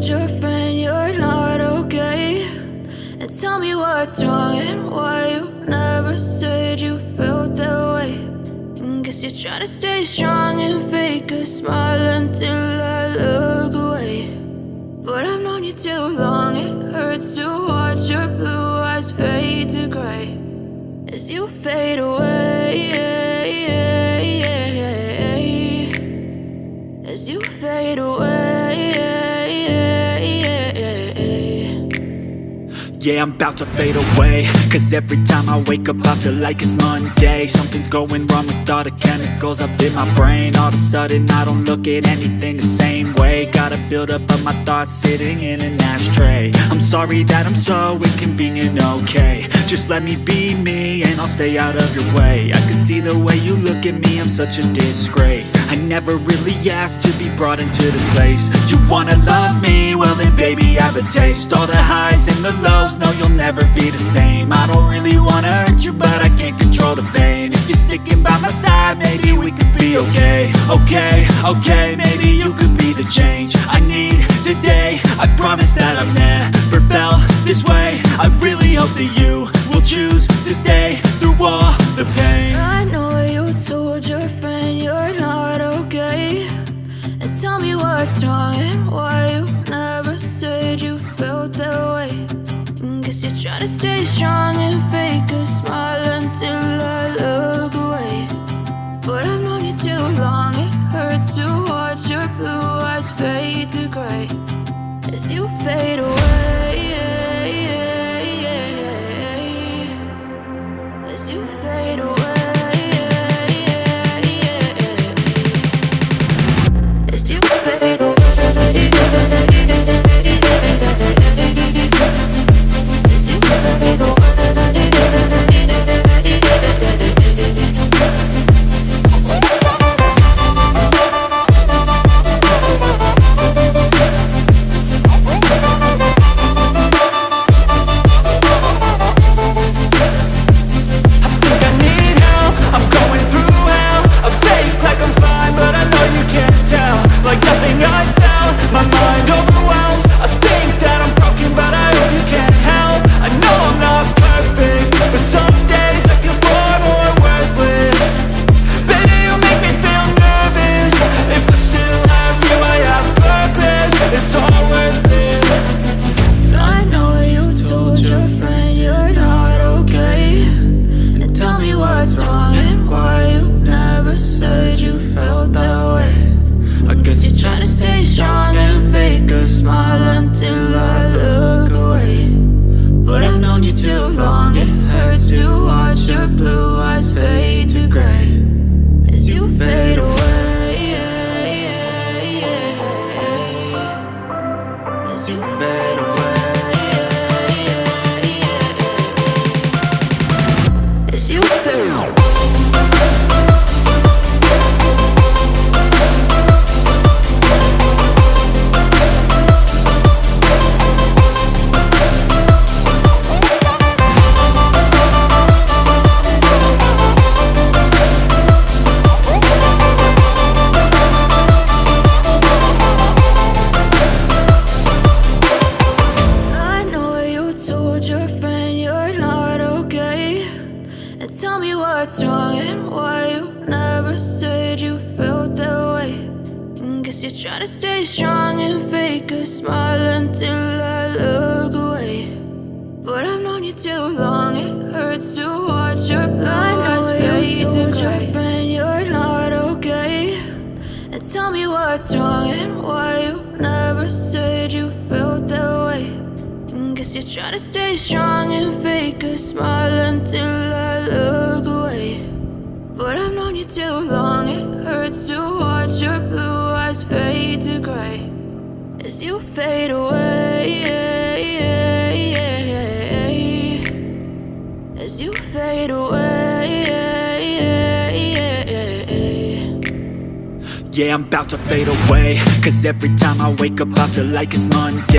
told your friend you're not okay? And tell me what's wrong and why you never said you felt that way. And guess you're trying to stay strong and fake a smile until I look away. But I've known you too long, it hurts to watch your blue eyes fade to gray as you fade away, as you fade away. Yeah, I'm about to fade away, cause every time I wake up I feel like it's Monday. Something's going wrong with all the chemicals up in my brain. All of a sudden I don't look at anything the same way. Got a buildup of my thoughts sitting in an ashtray. I'm sorry that I'm so inconvenient, okay? Just let me be me and I'll stay out of your way. I can see the way you look at me, I'm such a disgrace. I never really asked to be brought into this place. You wanna love me? Well then baby have a taste. All the highs and the lows, no you'll never be the same. I don't really wanna hurt you but I can't control the pain. If you're sticking by my side maybe we could be okay. Okay, maybe you could be the change I need today. I promise that I've never felt this way. I really hope that you will choose to stay through all the pain. I know you told your friend you're not okay. And tell me what's wrong and why you never said you felt that way. And guess you're trying to stay strong and fake a smile until I look away. But I've known you too long, it hurts to watch your blue eyes fade to gray as you fade away, as you fade away, as you fade away. Trying to stay strong and fake a smile until I look away. But I've known you too long, it hurts to watch your blue eyes fade to gray as you fade away, as you fade away. Yeah, I'm about to fade away, cause every time I wake up I feel like it's Monday.